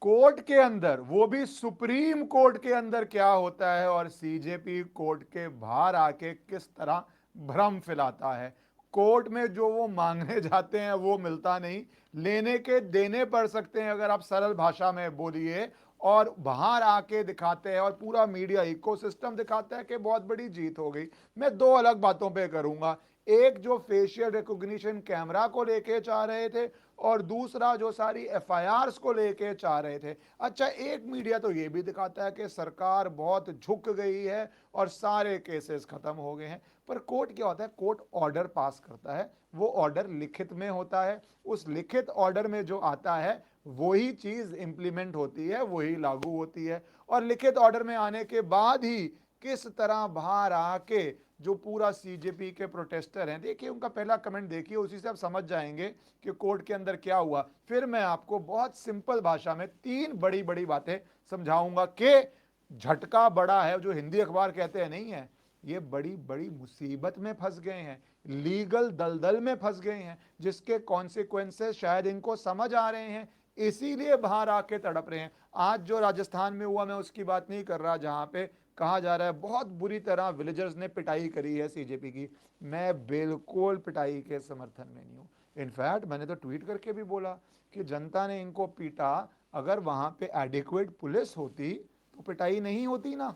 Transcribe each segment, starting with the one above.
Court के अंदर, वो भी सुप्रीम कोर्ट के अंदर क्या होता है और सीजेपी कोर्ट के बाहर आके किस तरह भ्रम फैलाता है। कोर्ट में जो वो मांगने जाते हैं वो मिलता नहीं, लेने के देने पड़ सकते हैं अगर आप सरल भाषा में बोलिए, और बाहर आके दिखाते हैं और पूरा मीडिया इकोसिस्टम दिखाता है कि बहुत बड़ी जीत हो गई। मैं दो अलग बातों पे करूंगा, एक जो फेशियल रिकॉग्निशन कैमरा को लेके चाह रहे थे, और दूसरा जो सारी एफआईआर्स को लेके चाह रहे थे। अच्छा, एक मीडिया तो ये भी दिखाता है कि सरकार बहुत झुक गई है और सारे केसेस खत्म हो गए हैं। पर कोर्ट क्या होता है, कोर्ट ऑर्डर पास करता है, वो ऑर्डर लिखित में होता है, उस लिखित ऑर्डर में जो आता है वही चीज इंप्लीमेंट होती है, वही लागू होती है। और लिखित ऑर्डर में आने के बाद ही किस तरह बाहर आके जो पूरा सीजेपी के प्रोटेस्टर हैं, देखिए उनका पहला कमेंट देखिए, उसी से आप समझ जाएंगे कि कोर्ट के अंदर क्या हुआ। फिर मैं आपको बहुत सिंपल भाषा में तीन बड़ी बड़ी बातें समझाऊंगा कि झटका बड़ा है, जो हिंदी अखबार कहते हैं नहीं है, ये बड़ी बड़ी मुसीबत में फंस गए हैं, लीगल दलदल में फंस गए हैं, जिसके कॉन्सिक्वेंसेस शायद इनको समझ आ रहे हैं, इसीलिए बाहर आके तड़प रहे हैं। आज जो राजस्थान में हुआ, मैं उसकी बात नहीं कर रहा, जहां पे कहा जा रहा है बहुत बुरी तरह विलेजर्स ने पिटाई करी है सीजेपी की, मैं बिल्कुल पिटाई के समर्थन में नहीं हूं। इनफैक्ट मैंने तो ट्वीट करके भी बोला कि जनता ने इनको पीटा, अगर वहां पे एडिक्वेट पुलिस होती तो पिटाई नहीं होती ना,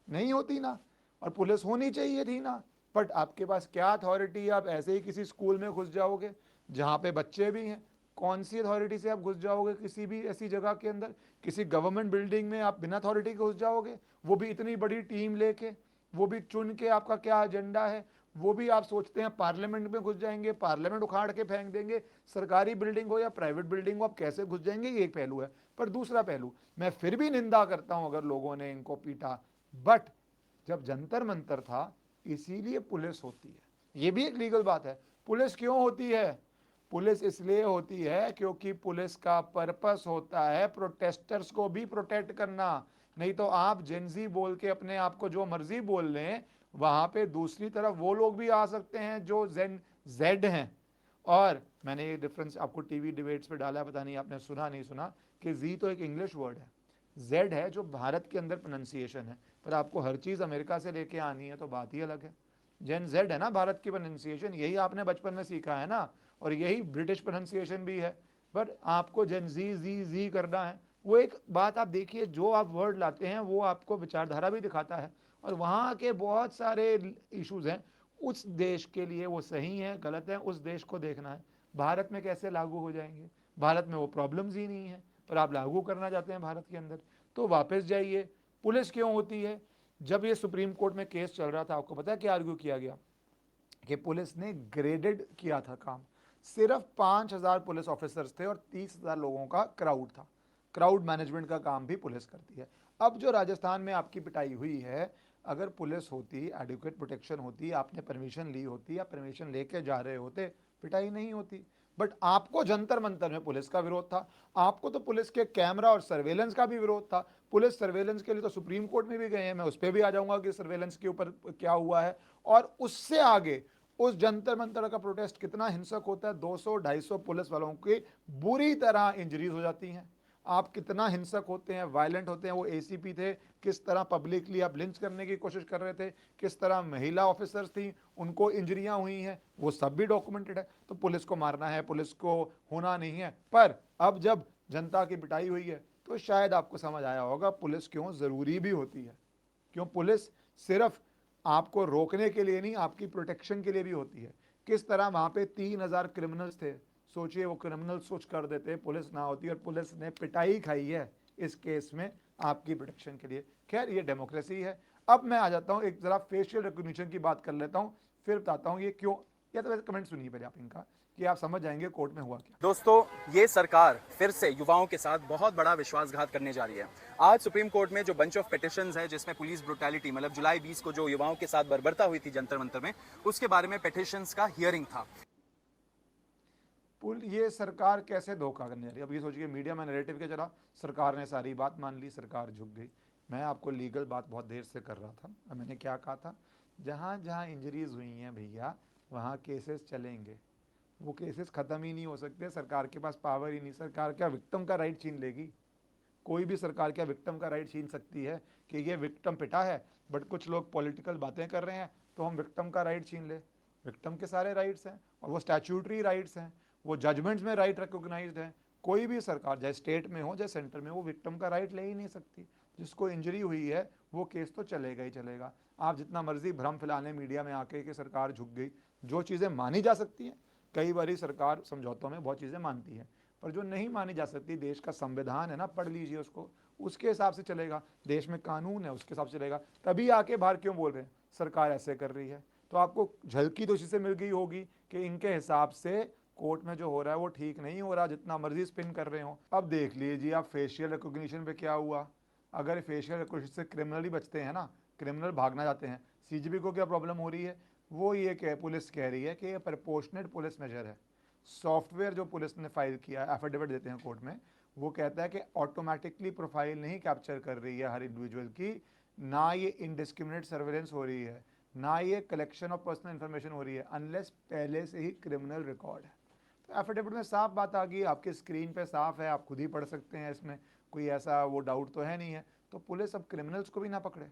नहीं होती ना, और पुलिस होनी चाहिए थी ना। बट आपके पास क्या अथॉरिटी है, आप ऐसे ही किसी स्कूल में घुस जाओगे जहां पे बच्चे भी हैं, कौन सी अथॉरिटी से आप घुस जाओगे किसी भी ऐसी जगह के अंदर, किसी गवर्नमेंट बिल्डिंग में आप बिना अथॉरिटी के घुस जाओगे, वो भी इतनी बड़ी टीम लेके, वो भी चुन के आपका क्या एजेंडा है, वो भी आप सोचते हैं पार्लियामेंट में घुस जाएंगे, पार्लियामेंट उखाड़ के फेंक देंगे, सरकारी बिल्डिंग हो या प्राइवेट बिल्डिंग हो, आप कैसे घुस जाएंगे, ये एक पहलू है। पर दूसरा पहलू, मैं फिर भी निंदा करता हूं अगर लोगों ने इनको पीटा, बट जब जंतर मंतर था, इसीलिए पुलिस होती है, ये भी एक लीगल बात है। पुलिस क्यों होती है, पुलिस इसलिए होती है क्योंकि पुलिस का पर्पस होता है प्रोटेस्टर्स को भी प्रोटेक्ट करना। नहीं तो आप जेंजी बोल के अपने आप को जो मर्जी बोल लें, वहां पे दूसरी तरफ वो लोग भी आ सकते हैं जो जेन जेड हैं। और मैंने ये डिफरेंस आपको टीवी डिबेट्स पे डाला, पता नहीं आपने सुना नहीं सुना, कि जी तो एक इंग्लिश वर्ड है, जेड है जो भारत के अंदर प्रोनाउंसिएशन है, पर आपको हर चीज अमेरिका से लेके आनी है तो बात ही अलग है। जेन जेड है ना भारत की प्रोनाउंसिएशन, यही आपने बचपन में सीखा है ना, और यही ब्रिटिश प्रोनाउंसिएशन भी है। पर आपको जेन जी जी जी करना है, वो एक बात आप देखिए, जो आप वर्ड लाते हैं वो आपको विचारधारा भी दिखाता है, और वहाँ के बहुत सारे इश्यूज हैं, उस देश के लिए वो सही है गलत है उस देश को देखना है। भारत में कैसे लागू हो जाएंगे, भारत में वो प्रॉब्लम्स ही नहीं है, पर आप लागू करना चाहते हैं भारत के अंदर। तो वापस जाइए, पुलिस क्यों होती है। जब ये सुप्रीम कोर्ट में केस चल रहा था, आपको पता है क्या आर्ग्यू किया गया, कि पुलिस ने ग्रेडेड किया था काम, सिर्फ 5,000 पुलिस ऑफिसर्स थे और 30,000 लोगों का क्राउड था, क्राउड मैनेजमेंट का काम भी पुलिस करती है। अब जो राजस्थान में आपकी पिटाई हुई है, अगर पुलिस होती, एडिक्वेट प्रोटेक्शन होती, आपने परमिशन ली होती या परमिशन लेके जा रहे होते, पिटाई नहीं होती। बट आपको जंतर मंतर में पुलिस का विरोध था, आपको तो पुलिस के कैमरा और सर्वेलेंस का भी विरोध था। पुलिस सर्वेलेंस के लिए तो सुप्रीम कोर्ट में भी गए हैं, मैं उस पर भी आ जाऊंगा कि सर्वेलेंस के ऊपर क्या हुआ है। और उससे आगे उस जंतर मंतर का प्रोटेस्ट कितना हिंसक होता है, 200-250 पुलिस वालों की बुरी तरह इंजरीज हो जाती हैं। आप कितना हिंसक होते हैं, वायलेंट होते हैं। वो एसीपी थे, किस तरह पब्लिकली आप लिंच करने की कोशिश कर रहे थे, किस तरह महिला ऑफिसर्स थी, उनको इंजरियां हुई हैं, वो सब भी डॉक्यूमेंटेड है। तो पुलिस को मारना है, पुलिस को होना नहीं है। पर अब जब जनता की पिटाई हुई है, तो शायद आपको समझ आया होगा पुलिस क्यों जरूरी भी होती है। क्यों पुलिस सिर्फ आपको रोकने के लिए नहीं, आपकी प्रोटेक्शन के लिए भी होती है। किस तरह वहां पे 3,000 क्रिमिनल्स थे, सोचिए वो क्रिमिनल्स कुछ कर देते, पुलिस ना होती, और पुलिस ने पिटाई खाई है इस केस में आपकी प्रोटेक्शन के लिए। खैर ये डेमोक्रेसी है। अब मैं आ जाता हूं, एक जरा फेशियल रिकॉग्निशन की बात कर लेता हूं, फिर बताता हूं ये क्यों। या तो वैसे कमेंट सुनिए पहले आप इनका, कि आप समझ जाएंगे कोर्ट में हुआ क्या। दोस्तों, ये सरकार फिर से युवाओं के साथ बहुत बड़ा विश्वासघात करने जा रही है। आज सुप्रीम कोर्ट में जो बंच ऑफ पिटिशंस है, जिसमें पुलिस ब्रुटैलिटी मतलब जुलाई 20 को जो युवाओं के साथ बर्बरता हुई थी जंतर मंतर में, उसके बारे में पिटिशंस का हियरिंग था। ये सरकार कैसे धोखा करने जा रही है। अब ये सोचिए, मीडिया में नैरेटिव के चला, सरकार ने सारी बात मान ली, सरकार झुक गई। मैं आपको लीगल बात बहुत देर से कर रहा था, और मैंने क्या कहा था, जहाँ जहाँ इंजरीज हुई हैं भैया, वहाँ केसेस चलेंगे, वो केसेस खत्म ही नहीं हो सकते, सरकार के पास पावर ही नहीं, सरकार क्या विक्टिम का राइट छीन लेगी। कोई भी सरकार क्या विक्टिम का राइट छीन सकती है कि ये विक्टिम पिटा है बट कुछ लोग पॉलिटिकल बातें कर रहे हैं तो हम विक्टिम का राइट छीन ले? विक्टिम के सारे राइट्स हैं और वो स्टैट्यूटरी राइट्स हैं, वो जजमेंट्स में राइट रिकॉग्नाइज्ड हैं। कोई भी सरकार चाहे स्टेट में हो चाहे सेंटर में, वो विक्टिम का राइट ले ही नहीं सकती। जिसको इंजरी हुई है वो केस तो चलेगा ही चलेगा। आप जितना मर्जी भ्रम फैलाने मीडिया में आके कि सरकार झुक गई, जो चीज़ें मानी जा सकती हैं, कई बार सरकार समझौतों में बहुत चीज़ें मानती है, पर जो नहीं मानी जा सकती, देश का संविधान है ना, पढ़ लीजिए उसको, उसके हिसाब से चलेगा। देश में कानून है, उसके हिसाब से चलेगा। तभी आके बाहर क्यों बोल रहे हैं सरकार ऐसे कर रही है? तो आपको झलकी तो इसी से मिल गई होगी कि इनके हिसाब से कोर्ट में जो हो रहा है वो ठीक नहीं हो रहा, जितना मर्जी स्पिन कर रहे हो। अब देख लीजिए आप फेशियल रिकॉग्निशन पे क्या हुआ। अगर फेशियल रिकॉग्निशन से क्रिमिनल ही बचते हैं ना, क्रिमिनल भागना जाते हैं। सीजीपी को क्या प्रॉब्लम हो रही है? वो ये कह पुलिस कह रही है कि ये प्रपोर्शनेट पुलिस मेजर है। सॉफ्टवेयर जो पुलिस ने फाइल किया है, एफिडेविट देते हैं कोर्ट में, वो कहता है कि ऑटोमेटिकली प्रोफाइल नहीं कैप्चर कर रही है हर इंडिविजुअल की, ना ये इनडिस्क्रिमिनेट सर्वेलेंस हो रही है, ना ये कलेक्शन ऑफ पर्सनल इंफॉर्मेशन हो रही है, अनलेस पहले से ही क्रिमिनल रिकॉर्ड है। तो एफिडेविट में साफ बात आ गई, आपके स्क्रीन पे साफ है, आप खुद ही पढ़ सकते हैं, इसमें कोई ऐसा वो डाउट तो है नहीं है। तो पुलिस अब क्रिमिनल्स को भी ना पकड़े,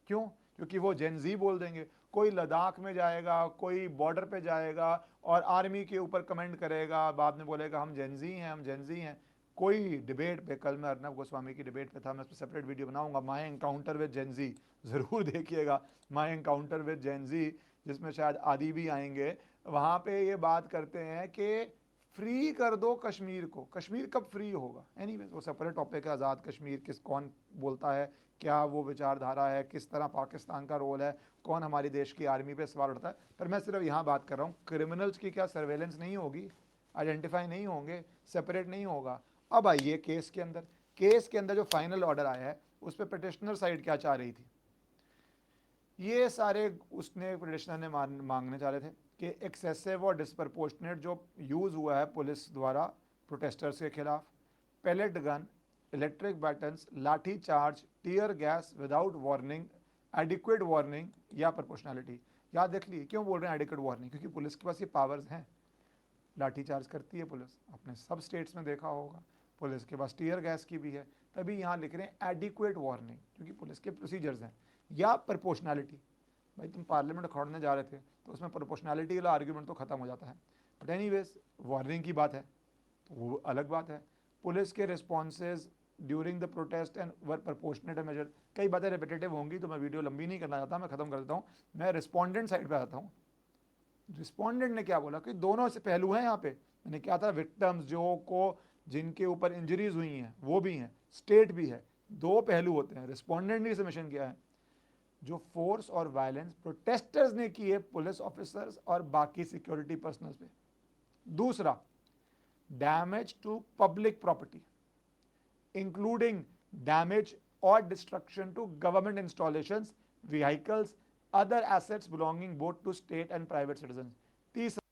क्यों? क्योंकि वो जेनजी बोल देंगे। कोई लद्दाख में जाएगा, कोई बॉर्डर पे जाएगा और आर्मी के ऊपर कमेंट करेगा, बाद में बोलेगा हम जेनजी हैं, हम जेनजी हैं। कोई डिबेट पे, कल मैं अर्नब गोस्वामी की डिबेट पे था, मैं उस पर सेपरेट वीडियो बनाऊंगा, माई एनकाउंटर विद जेनजी, ज़रूर देखिएगा, माई एनकाउंटर विद जेनजी, जिसमें शायद आदि भी आएंगे। वहाँ पे ये बात करते हैं कि फ्री कर दो कश्मीर को। कश्मीर कब फ्री होगा? एनीवेज वो सेपरेट टॉपिक है। आज़ाद कश्मीर किस कौन बोलता है, क्या वो विचारधारा है, किस तरह पाकिस्तान का रोल है, कौन हमारी देश की आर्मी पे सवाल उठता है। पर मैं सिर्फ यहाँ बात कर रहा हूँ, क्रिमिनल्स की क्या सर्वेलेंस नहीं होगी, आइडेंटिफाई नहीं होंगे, सेपरेट नहीं होगा? अब आइए केस के अंदर। केस के अंदर जो फाइनल ऑर्डर आया है उस पर पिटिशनर साइड क्या चाह रही थी, ये सारे उसने पिटिशनर ने मांगने चाह रहे थे कि एक्सेसिव और डिस्प्रपोर्शनेट जो यूज़ हुआ है पुलिस द्वारा प्रोटेस्टर्स के खिलाफ, पैलेट गन, इलेक्ट्रिक बैटन्स, लाठी charge, tear gas without warning, adequate warning या प्रोपोर्शनैलिटी। याद देख ली क्यों बोल रहे हैं एडिक्वेट वार्निंग? क्योंकि पुलिस के पास ये पावर्स हैं, लाठी चार्ज करती है पुलिस, आपने सब स्टेट्स में देखा होगा। पुलिस के पास टीयर गैस की भी है, तभी यहाँ लिख रहे हैं एडिक्वेट वार्निंग, क्योंकि पुलिस के प्रोसीजर्स हैं। या प्रोपोर्शनैलिटी, भाई तुम पार्लियामेंट खोड़ने जा रहे थे तो उसमें प्रोपोर्शनैलिटी वाला आर्ग्यूमेंट तो खत्म हो जाता है, बट एनीवेज वार्निंग की बात है तो वो अलग बात है। पुलिस के responses during the protest and were proportionate measure. कई बातें रिपीटेटिव होंगी तो मैं वीडियो लंबी नहीं करना चाहता, मैं खत्म कर देता हूँ। मैं रिस्पॉन्डेंट साइड पे आता हूँ। रिस्पॉन्डेंट ने क्या बोला कि दोनों से पहलू हैं यहाँ पे। मैंने क्या था, विक्टिम्स जो को जिनके ऊपर इंजरीज हुई हैं वो भी हैं, स्टेट भी है, दो पहलू होते हैं। रिस्पॉन्डेंट ने सबमिशन किया है जो फोर्स और वायलेंस प्रोटेस्टर्स ने किए पुलिस ऑफिसर्स और बाकी सिक्योरिटी पर्सनल पे। दूसरा, damage to public property including damage और destruction to government installations, vehicles, other assets belonging both to state and private citizens. तीसरा,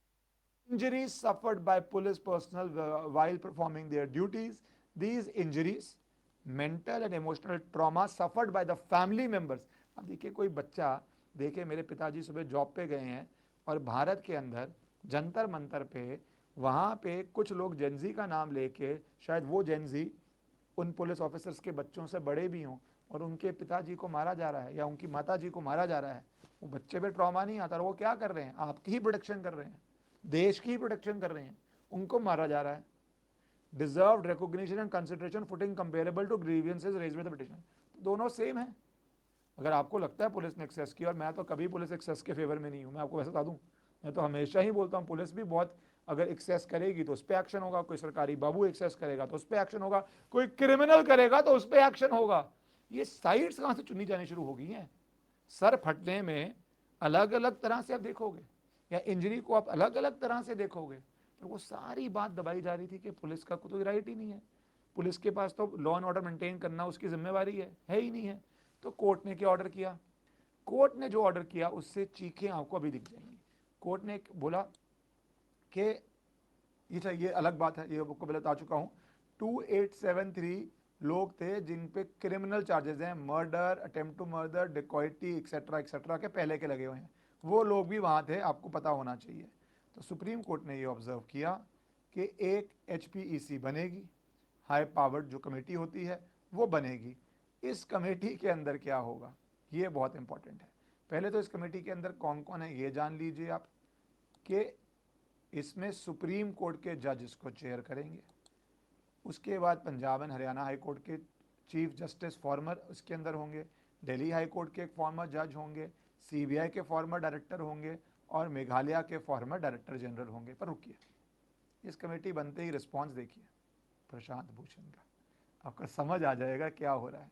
injuries suffered by police personnel while performing their duties. These injuries, mental and emotional trauma suffered by the family members. अब देखिए कोई बच्चा देखे मेरे पिताजी सुबह job पे गए हैं और भारत के अंदर जंतर मंतर पे वहाँ पे कुछ लोग जेनजी का नाम लेके, शायद वो जेनजी उन पुलिस ऑफिसर्स के बच्चों से बड़े भी हों, और उनके पिताजी को मारा जा रहा है या उनकी माताजी को मारा जा रहा है, वो बच्चे पे ट्रॉमा नहीं आता। वो क्या कर रहे हैं? आपकी ही प्रोटेक्शन कर रहे हैं, देश की ही प्रोटेक्शन कर रहे हैं, उनको मारा जा रहा है। Deserved recognition and consideration footing comparable to grievances raised by the petition. दोनों सेम है। अगर आपको लगता है पुलिस ने एक्सेस किया, और मैं तो कभी पुलिस एक्सेस के फेवर में नहीं हूँ, मैं आपको वैसे बता दूँ, मैं तो हमेशा ही बोलता हूँ पुलिस भी बहुत, अगर एक्सेस करेगी तो उस पर एक्शन होगा, कोई सरकारी बाबू एक्सेस करेगा तो उस पर एक्शन होगा, कोई क्रिमिनल करेगा तो उस पर एक्शन होगा। ये साइड्स कहाँ से चुनी जानी शुरू हो गई हैं? सर फटने में अलग अलग तरह से आप देखोगे, या इंजरी को आप अलग अलग तरह से देखोगे, पर वो सारी बात दबाई जा रही थी कि पुलिस का कोई राइट ही नहीं है, पुलिस के पास तो लॉ एंड ऑर्डर मेंटेन करना उसकी जिम्मेवारी है ही नहीं है। तो कोर्ट ने क्या ऑर्डर किया? कोर्ट ने जो ऑर्डर किया उससे चीखें आपको अभी दिख जाएंगी। कोर्ट ने बोला कि ये अलग बात है, ये आपको पहले बता चुका हूँ। 2873 लोग थे जिन पे क्रिमिनल चार्जेस हैं, murder, attempt to murder, dacoity etcetera etcetera के पहले के लगे हुए हैं, वो लोग भी वहाँ थे, आपको पता होना चाहिए। तो सुप्रीम कोर्ट ने ये ऑब्जर्व किया कि एक HPEC बनेगी, हाई पावर्ड जो कमेटी होती है वो बनेगी। इस कमेटी के अंदर क्या होगा ये बहुत इंपॉर्टेंट है। पहले तो इस कमेटी के अंदर कौन कौन है ये जान लीजिए आप, कि इसमें सुप्रीम कोर्ट के जज इसको चेयर करेंगे। उसके बाद Punjab and Haryana high court के चीफ जस्टिस फॉर्मर उसके अंदर होंगे, दिल्ली हाई कोर्ट के एक फॉर्मर जज होंगे, सीबीआई के फॉर्मर डायरेक्टर होंगे और मेघालय के फॉर्मर डायरेक्टर जनरल होंगे। पर रुकिए, इस कमेटी बनते ही रिस्पॉन्स देखिए प्रशांत भूषण का, आपको समझ आ जाएगा क्या हो रहा है।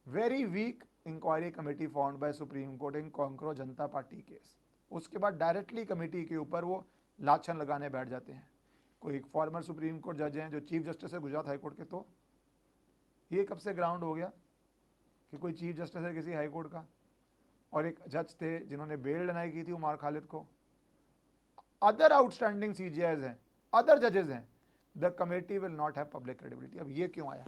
Very weak inquiry committee found by supreme court in कांकरो जनता पार्टी केस। उसके बाद डायरेक्टली कमेटी के ऊपर वो लाछन लगाने बैठ जाते हैं। कोई एक फॉर्मर सुप्रीम कोर्ट जज हैं जो चीफ जस्टिस है गुजरात हाई कोर्ट के, तो ये कब से ग्राउंड हो गया कि कोई चीफ जस्टिस है किसी हाई कोर्ट का, और एक जज थे जिन्होंने बेल डिनाई की थी उमर खालिद को। अदर आउटस्टैंडिंग सीजीआईज हैं, अदर जजेस हैं, the committee will not have public credibility. अब ये क्यों आया?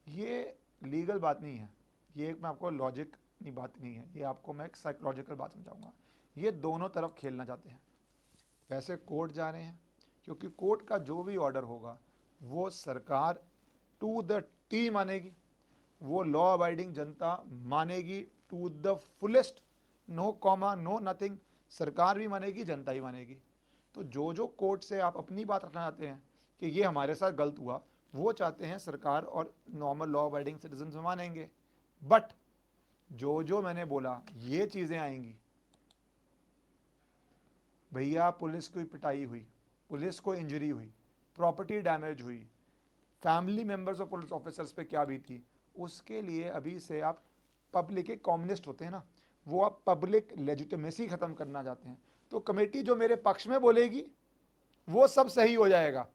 ये लीगल बात नहीं है, ये एक मैं आपको लॉजिक की बात नहीं है, ये आपको मैं एक साइकोलॉजिकल बात समझाऊंगा। ये दोनों तरफ खेलना चाहते हैं। वैसे कोर्ट जा रहे हैं क्योंकि कोर्ट का जो भी ऑर्डर होगा वो सरकार टू द टी मानेगी, वो लॉ अबाइडिंग जनता मानेगी to the fullest, no comma no nothing. सरकार भी मानेगी, जनता ही मानेगी। तो जो कोर्ट से आप अपनी बात रखना चाहते हैं कि ये हमारे साथ गलत हुआ, वो चाहते हैं सरकार और नॉर्मल लॉ अबाइडिंग सिटीजन मानेंगे। बट जो मैंने बोला ये चीज़ें आएंगी, भैया पुलिस की पिटाई हुई, पुलिस को इंजरी हुई, प्रॉपर्टी डैमेज हुई, family members of police officers पे क्या बीती, उसके लिए अभी से आप पब्लिक, एक कम्युनिस्ट होते हैं ना, वो आप पब्लिक लेजिटिमेसी खत्म करना चाहते हैं। तो कमेटी जो मेरे पक्ष में बोलेगी वो सब सही हो जाएगा,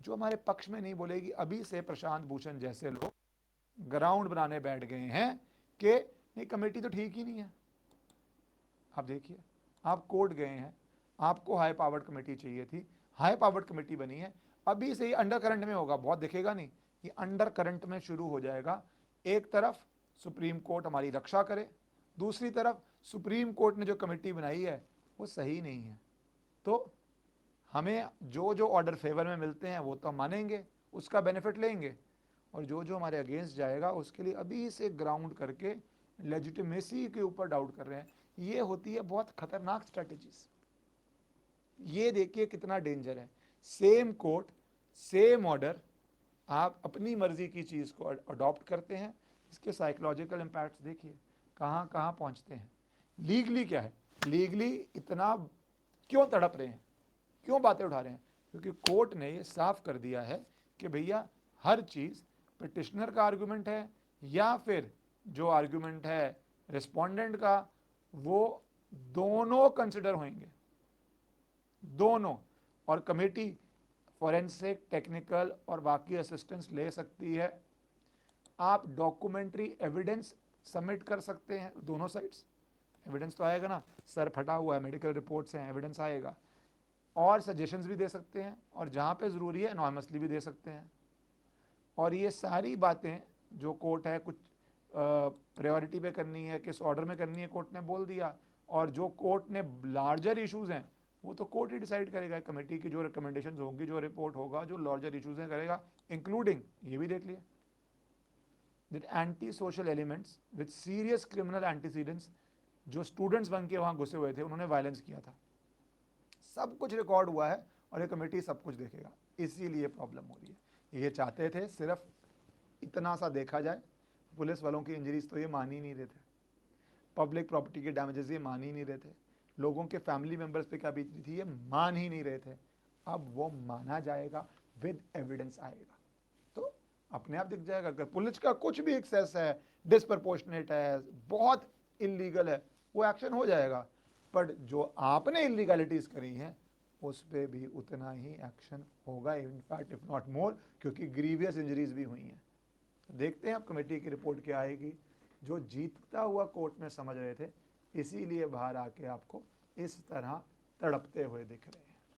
जो हमारे पक्ष में नहीं बोलेगी, अभी से प्रशांत भूषण जैसे लोग ग्राउंड बनाने बैठ गए हैं कि नहीं कमेटी तो ठीक ही नहीं है। आप देखिए, आप कोर्ट गए हैं, आपको हाई पावर्ड कमेटी चाहिए थी, हाई पावर्ड कमेटी बनी है, अभी से ही अंडर करंट में होगा, बहुत दिखेगा नहीं, ये अंडर करंट में शुरू हो जाएगा। एक तरफ सुप्रीम कोर्ट हमारी रक्षा करे, दूसरी तरफ सुप्रीम कोर्ट ने जो कमेटी बनाई है वो सही नहीं है। तो हमें जो ऑर्डर फेवर में मिलते हैं वो तो हम मानेंगे, उसका बेनिफिट लेंगे, और जो हमारे अगेंस्ट जाएगा उसके लिए अभी से ग्राउंड करके लेजिटिमेसी के ऊपर डाउट कर रहे हैं। ये होती है बहुत खतरनाक स्ट्रेटेजीज। ये देखिए कितना डेंजर है। सेम कोर्ट, सेम ऑर्डर, आप अपनी मर्जी की चीज़ को अडॉप्ट करते हैं, इसके साइकोलॉजिकल इम्पैक्ट्स देखिए कहाँ कहाँ पहुँचते हैं। लीगली क्या है, लीगली इतना क्यों तड़प रहे हैं, क्यों बातें उठा रहे हैं? क्योंकि कोर्ट ने ये साफ कर दिया है कि भैया हर चीज़ पिटिशनर का आर्गुमेंट है या फिर जो आर्गुमेंट है रिस्पोंडेंट का, वो दोनों कंसिडर होंगे, दोनों। और कमेटी फॉरेंसिक, टेक्निकल और बाकी असिस्टेंस ले सकती है। आप डॉक्यूमेंट्री एविडेंस सबमिट कर सकते हैं, दोनों साइड्स। एविडेंस तो आएगा ना, सर फटा हुआ है, मेडिकल रिपोर्ट्स हैं, एविडेंस आएगा। और सजेशंस भी दे सकते हैं, और जहाँ पे ज़रूरी है एनॉर्मसली भी दे सकते हैं। और ये सारी बातें जो कोर्ट है कुछ प्रायोरिटी पे करनी है, किस ऑर्डर में करनी है, कोर्ट ने बोल दिया। और जो कोर्ट ने लार्जर इश्यूज हैं वो तो कोर्ट ही डिसाइड करेगा। कमेटी की जो रिकमेंडेशंस होंगी, जो रिपोर्ट होगा, जो लार्जर इश्यूज हैं करेगा, इंक्लूडिंग ये भी देख लिया that anti social elements with serious criminal antecedents, जो स्टूडेंट्स बन के वहाँ घुसे हुए थे, उन्होंने वायलेंस किया था, सब कुछ रिकॉर्ड हुआ है और ये कमेटी सब कुछ देखेगा। इसीलिए प्रॉब्लम हो रही है। ये चाहते थे सिर्फ इतना सा देखा जाए, पुलिस वालों की इंजरीज तो ये मान ही नहीं रहे थे, पब्लिक प्रॉपर्टी के डैमेजेस ये मान ही नहीं रहे थे, लोगों के फैमिली मेंबर्स पे क्या बीती थी ये मान ही नहीं रहे थे। अब वो माना जाएगा, विद एविडेंस आएगा तो अपने आप दिख जाएगा। अगर पुलिस का कुछ भी एक्सेस है, डिसप्रपोर्शनेट है, बहुत इलीगल है, वो एक्शन हो जाएगा। बट जो आपने इलीगलिटीज करी हैं उस पर भी उतना ही एक्शन होगा, इनफैक्ट इफ नॉट मोर, क्योंकि ग्रीवियस इंजरीज भी हुई हैं। देखते हैं अब कमेटी की रिपोर्ट क्या आएगी। जो जीतता हुआ कोर्ट में समझ रहे थे, इसीलिए बाहर आके आपको इस तरह तड़पते हुए दिख रहे हैं।